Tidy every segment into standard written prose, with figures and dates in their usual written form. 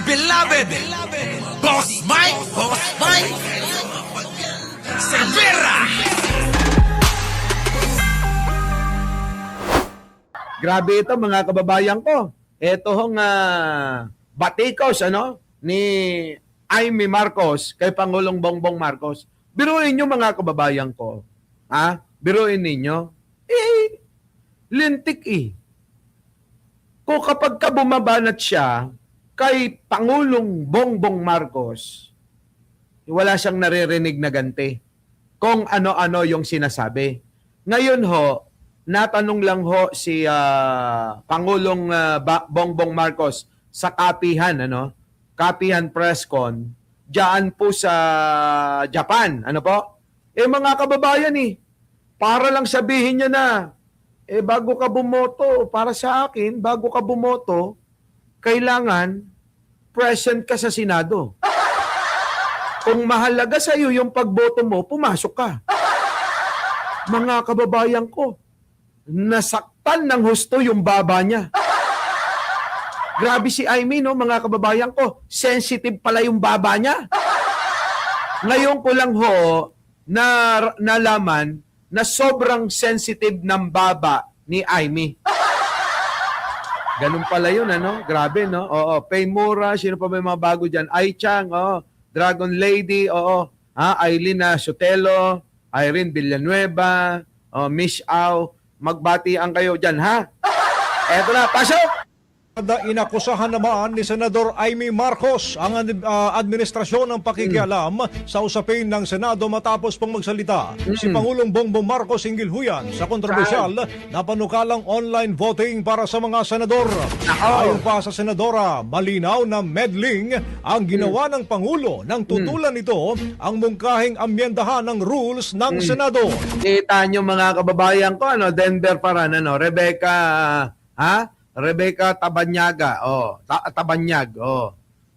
beloved Boss Mike Cervera. Grabe ito mga kababayan ko. Ito hong batikos ni Amy Marcos kay Pangulong Bongbong Marcos. Biruin nyo mga kababayan ko. Biruin ninyo. Lintik Kung kapag ka bumabanat siya kay Pangulong Bongbong Marcos, wala siyang naririnig na ganti kung ano-ano yung sinasabi. Ngayon ho, natanong lang ho si Pangulong Bongbong Marcos sa Kapihan, Kapihan Presscon, diyan po sa Japan. Mga kababayan para lang sabihin niya na, bago ka bumoto, para sa akin, bago ka bumoto, kailangan present ka sa Senado. Kung mahalaga sa iyo yung pagboto mo, pumasok ka. Mga kababayan ko, nasaktan ng husto yung baba niya. Grabe si Amy, mga kababayan ko. Sensitive pala yung baba niya. Ngayon ko lang ho nalaman na sobrang sensitive ng baba ni Amy. Ganun pala yun, Grabe, Oo, Paymura, sino pa ba yung mga bago dyan? Ai Chang, Dragon Lady, Aileen Sotelo, Irene Villanueva, Miss Au, magbatian kayo dyan, ha? Eto na, pasok! Inakusahan naman ni Senador Amy Marcos ang administrasyon ng pakikialam sa usapin ng Senado matapos pong magsalita si Pangulong Bongbong Marcos hinggil huyan sa kontrobersyal na panukalang online voting para sa mga senador. Ayon pa sa senadora, malinaw na meddling ang ginawa ng Pangulo nang tutulan nito ang mungkahing amyendahan ng rules ng Senado. Kita nyo mga kababayan ko, Denver Paran, Rebecca Tabanyaga, Tabanyag,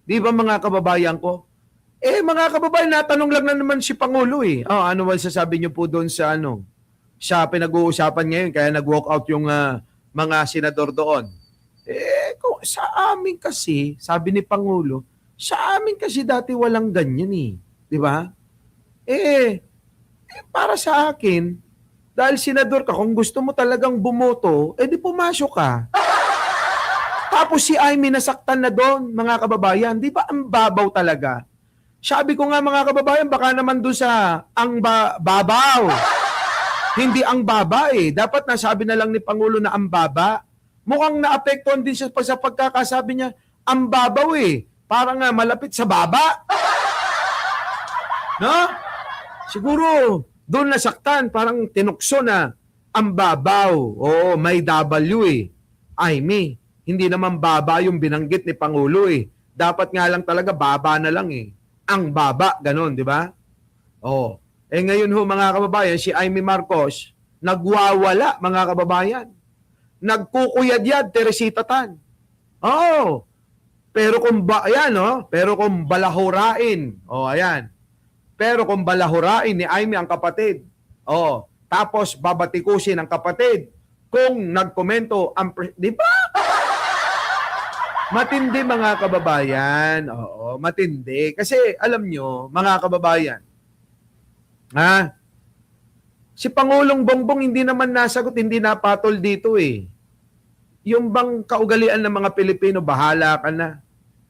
Di ba mga kababayan ko? Mga kababayan, natanong lang na naman si Pangulo ano ba sasabi niyo po doon sa sa pinag-uusapan ngayon, kaya nag-walk out yung mga senador doon. Kung sa amin kasi, sabi ni Pangulo, sa amin kasi dati walang ganyan Di ba? Para sa akin, dahil senador ka, kung gusto mo talagang bumoto, di pumasok ka. Tapos si Amy nasaktan na doon, mga kababayan. Di ba ang babaw talaga? Sabi ko nga mga kababayan, baka naman doon sa ang babaw. Hindi ang baba Dapat nasabi na lang ni Pangulo na ang baba. Mukhang naapektuhan din siya sa pagkakasabi niya, ang babaw Parang malapit sa baba. No? Siguro, doon nasaktan, parang tinukso na ang babaw. May W Amy. Hindi naman baba yung binanggit ni Pangulo Dapat nga lang talaga baba na lang Ang baba, ganon, di ba? Ngayon ho mga kababayan, si Amy Marcos, nagwawala mga kababayan. Nagkukuyad-yad, Teresita Tan. Pero kung pero kung balahurain, ayan. Pero kung balahurain ni Amy ang kapatid, tapos babatikusin ang kapatid, kung nagkomento ang di ba? Matindi mga kababayan. Matindi. Kasi alam nyo, mga kababayan, si Pangulong Bongbong hindi naman nasagot, hindi napatol dito Yung bang kaugalian ng mga Pilipino, bahala ka na.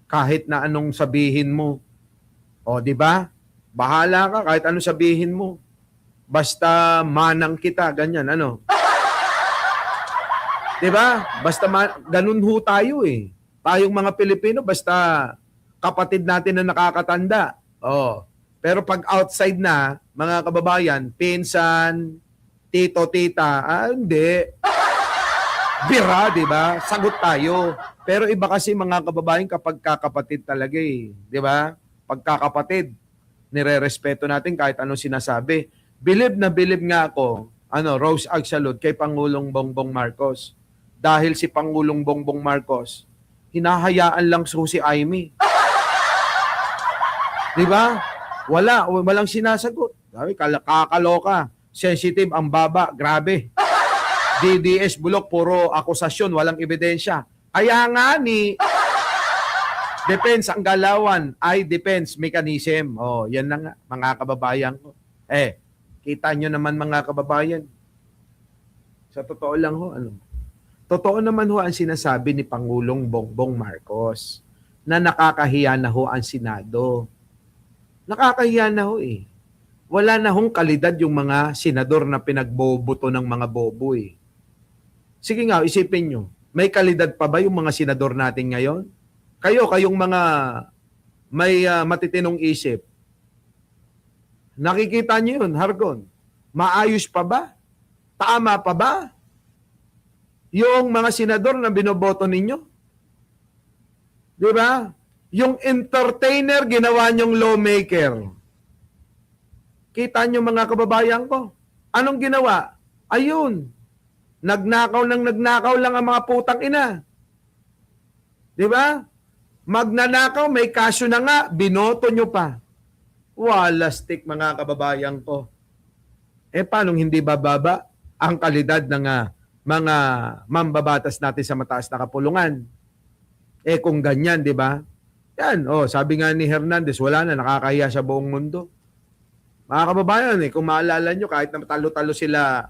Kahit na anong sabihin mo. Di ba? Bahala ka kahit anong sabihin mo. Basta manang kita, ganyan, Di ba? Basta ganun ho tayo Tayong mga Pilipino, basta kapatid natin na nakakatanda. Pero pag outside na, mga kababayan, pinsan, tito, tita, hindi. Bira, di ba? Sagot tayo. Pero iba kasi mga kababayan kapag kakapatid talaga Di ba? Pagkakapatid, nire-respeto natin kahit anong sinasabi. Bilib na bilib nga ako, Rose Agsalud kay Pangulong Bongbong Marcos. Dahil si Pangulong Bongbong Marcos, hinahayaan lang si Amy. Di ba? Walang sinasagot. Kakaloka. Sensitive ang baba. Grabe. DDS bulok, puro akusasyon, walang ebidensya. Kaya nga Defense ang galawan ay defense mechanism. Oh, yan na nga, mga kababayan ko. Kita nyo naman mga kababayan. Sa totoo lang ho, totoo naman ho ang sinasabi ni Pangulong Bongbong Marcos na nakakahiya na ho ang Senado. Nakakahiya na ho eh. Wala na hong kalidad yung mga senador na pinagboboto ng mga bobo eh. Sige nga, isipin nyo, may kalidad pa ba yung mga senador natin ngayon? Kayong mga may matitinong isip, nakikita nyo yun, Hargon. Maayos pa ba? Tama pa ba? Yung mga senador na binoboto ninyo? Di ba? Yung entertainer, ginawa nyong lawmaker. Kita nyo mga kababayan ko. Anong ginawa? Ayun. Nagnakaw lang ang mga putang ina. Di ba? Magnanakaw, may kaso na nga, binoto nyo pa. Walastik mga kababayan ko. Paano hindi bababa ang kalidad ng mga mambabatas natin sa mataas na kapulungan? Kung ganyan, di ba? Yan, sabi nga ni Hernandez, wala na, nakakahiya sa buong mundo. Mga kababayan, kung maalala nyo, kahit na talo-talo sila,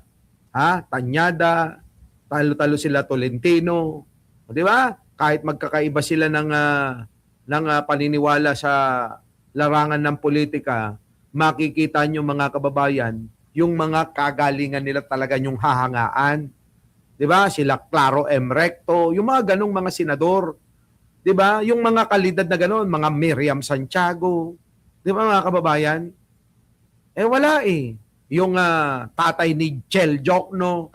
Tanyada, talo-talo sila Tolentino, di ba? Kahit magkakaiba sila ng paniniwala sa larangan ng politika, makikita nyo mga kababayan, yung mga kagalingan nila talaga yung hahangaan. Di ba? Sila Claro M. Recto, yung mga ganong mga senador. Di ba? Yung mga kalidad na ganon, mga Miriam Santiago. Di ba mga kababayan? Wala eh. Yung tatay ni Chel Jokno.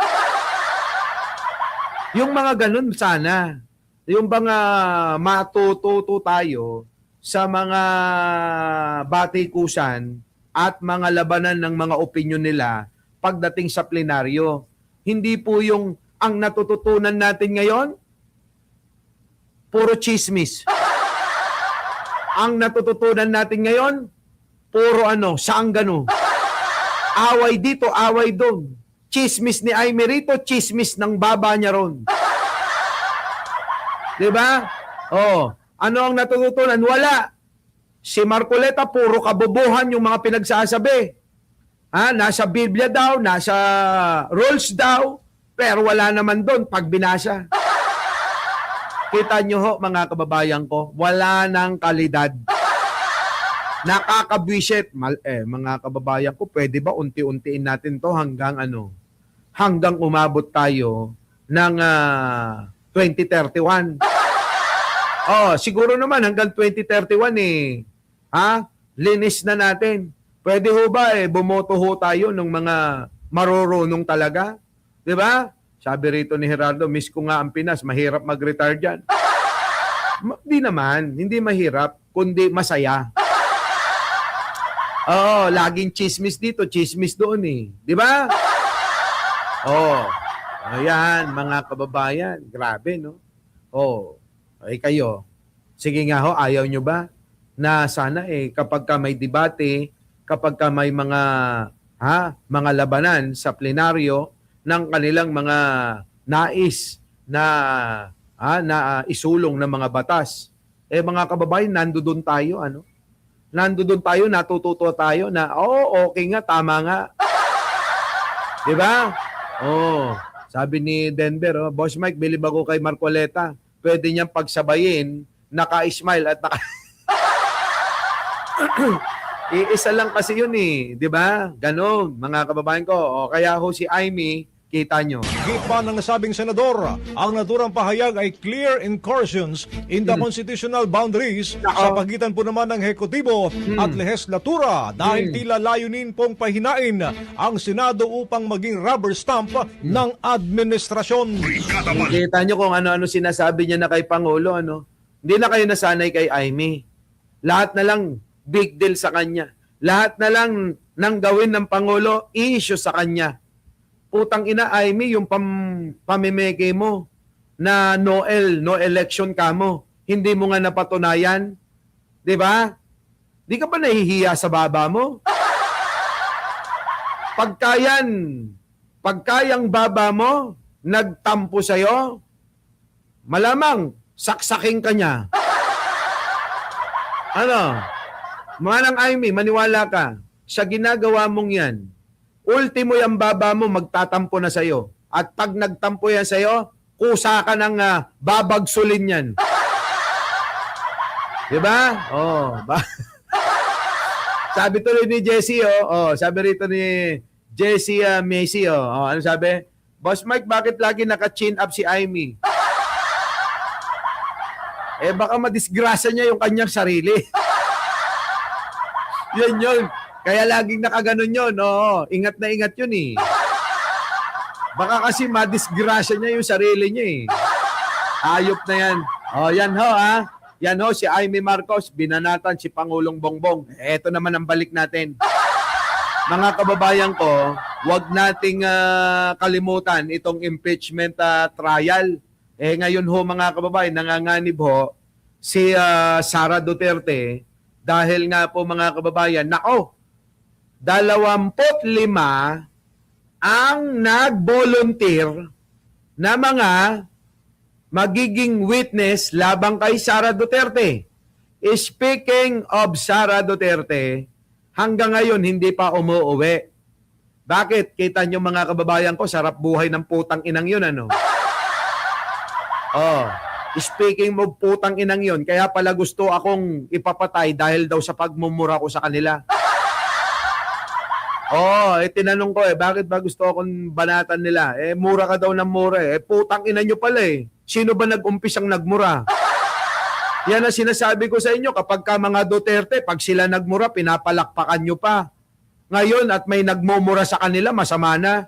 Yung mga ganon sana. Yung mga matututo tayo sa mga batikusan at mga labanan ng mga opinyon nila pagdating sa plenaryo. Hindi po yung ang natututunan natin ngayon, puro chismis. Ang natututunan natin ngayon, puro sanggano. Away dito, away doon. Chismis ni Aimee rito, chismis ng baba niya ron. Diba? Ano ang natututunan? Wala. Si Marcoleta, puro kabobohan yung mga pinagsasabi. Nasa Biblia daw, nasa rules daw, pero wala naman doon pag binasa. Kita nyo ho, mga kababayan ko, wala nang kalidad. Nakakabwisit. Mga kababayan ko, pwede ba unti-untiin natin to hanggang hanggang umabot tayo ng 2031. Siguro naman hanggang 2031 linis na natin. Pwede ho ba bumoto ho tayo ng mga marurunong talaga? 'Di ba? Sabi rito ni Gerardo, miss ko nga ang Pinas, mahirap mag-retire diyan. Di naman, hindi mahirap, kundi masaya. Laging chismis dito, chismis doon eh. 'Di ba? Ayan, mga kababayan, grabe no. Kayo, sige nga ho, ayaw nyo ba na sana kapag ka may debate, kapag ka may mga labanan sa plenaryo ng kanilang mga nais na isulong ng mga batas, mga kababayan, nandoon tayo, nandoon tayo, natututo tayo na, okay nga, tama nga. Diba? Sabi ni Denver, Boss Mike, bilib ako kay Marcoleta. Pwede niyang pagsabayin, naka-smile at Iisa lang kasi yun eh. Di ba? Ganon, mga kababayan ko. Kaya ho si Aimee, kita nyo. Higit pa ng nasabing senador, ang naturang pahayag ay clear incursions in the constitutional boundaries sa pagitan po naman ng Hekutibo at lehislatura dahil tila layunin pong pahinain ang Senado upang maging rubber stamp ng administrasyon. Kita nyo kung ano-ano sinasabi niya na kay Pangulo. Hindi na kayo nasanay kay Aimee. Lahat na lang big deal sa kanya. Lahat na lang nang gawin ng Pangulo, issue sa kanya. Putang ina, Aimee, yung pamimeke mo na no election ka mo. Hindi mo nga napatunayan. Di ba? Di ka pa nahihiya sa baba mo? Pagkayang baba mo, nagtampo sa'yo, malamang saksaking ka niya. Ano? Manang Amy, maniwala ka. Sa ginagawa mong yan, ultimo yung baba mo, magtatampo na sa'yo. At pag nagtampo yan sa'yo, kusa ka ng babagsulin yan. Diba? Oh, sabi tuloy ni Jessie, sabi rito ni Jessie Macy, ano sabi? Boss Mike, bakit lagi naka-chin up si Amy? Baka madisgrasya niya yung kanyang sarili. Yun. Kaya laging nakaganon yun. Oo, ingat na ingat yun eh. Baka kasi madisgrasya niya yung sarili niya eh. Ayop na yan. Yan ho Yan ho, si Amy Marcos, binanatan si Pangulong Bongbong. Eto naman ang balik natin. Mga kababayan ko, wag nating kalimutan itong impeachment trial. Ngayon ho mga kababayan, nanganganib ho si Sara Duterte dahil nga po mga kababayan, 25 ang nag-volunteer na mga magiging witness labang kay Sara Duterte. Speaking of Sara Duterte, hanggang ngayon hindi pa umuuwi. Bakit? Kita nyo mga kababayan ko, sarap buhay ng putang inang yun, ano? Speaking of putang inang yun, kaya pala gusto akong ipapatay dahil daw sa pagmumura ko sa kanila. Tinanong ko bakit ba gusto akong banatan nila? Mura ka daw ng mura putang ina nyo pala Sino ba nag-umpisang nagmura? Yan ang sinasabi ko sa inyo, kapag ka mga Duterte, pag sila nagmura, pinapalakpakan nyo pa. Ngayon, at may nagmumura sa kanila, masama na.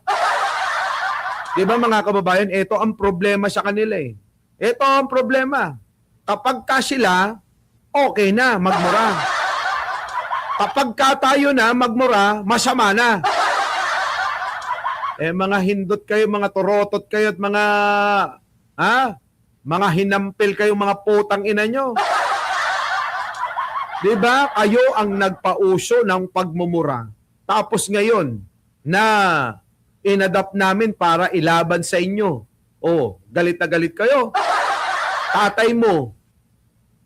Di ba mga kababayan, ito ang problema sa kanila Ito ang problema. Kapag ka sila, okay na, magmura. Kapag ka tayo na magmura, masama na. Mga hindot kayo, mga turotot kayo, at mga hinampil kayo, mga putang ina nyo. Diba? Kayo ang nagpauso ng pagmumura. Tapos ngayon, na inadapt namin para ilaban sa inyo. Galit na galit kayo. Tatay mo,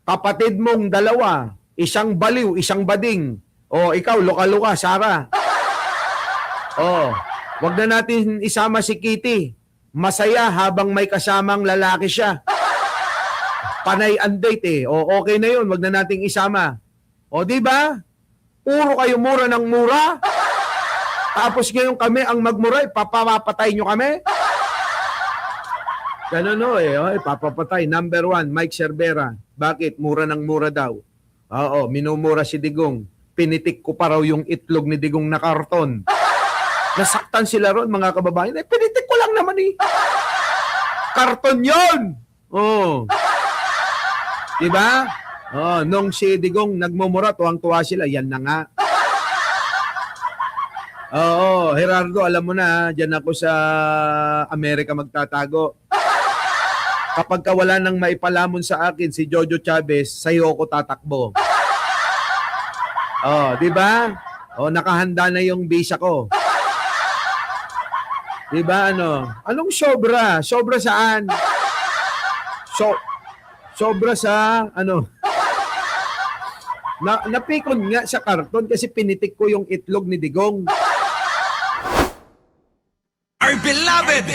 kapatid mong dalawa, isang baliw, isang bading. Ikaw, luka-luka, Sara. Wag na natin isama si Kitty. Masaya habang may kasamang lalaki siya. Panay ang date okay na yun, wag na nating isama. Di ba? Puro kayo mura ng mura. Tapos ngayon kami ang magmura, papapatay nyo kami. Ganun papapatay. Number 1, Mike Cervera. Bakit? Mura ng mura daw. Minumura si Digong. Pinitik ko pa raw yung itlog ni Digong na karton. Nasaktan sila ron, mga kababayan. Pinitik ko lang naman karton yon. Diba? Nung si Digong nagmumura, tuwang-tuwa sila. Yan na nga. Gerardo, alam mo na, dyan ako sa Amerika magtatago. Kapag wala nang maipalamon sa akin si Jojo Chavez, sa'yo ako tatakbo. Di ba? Nakahanda na yung visa ko. Di ba Anong sobra? Sobra saan? Sobra sa napikon nga sa karton kasi pinitik ko yung itlog ni Digong. Our beloved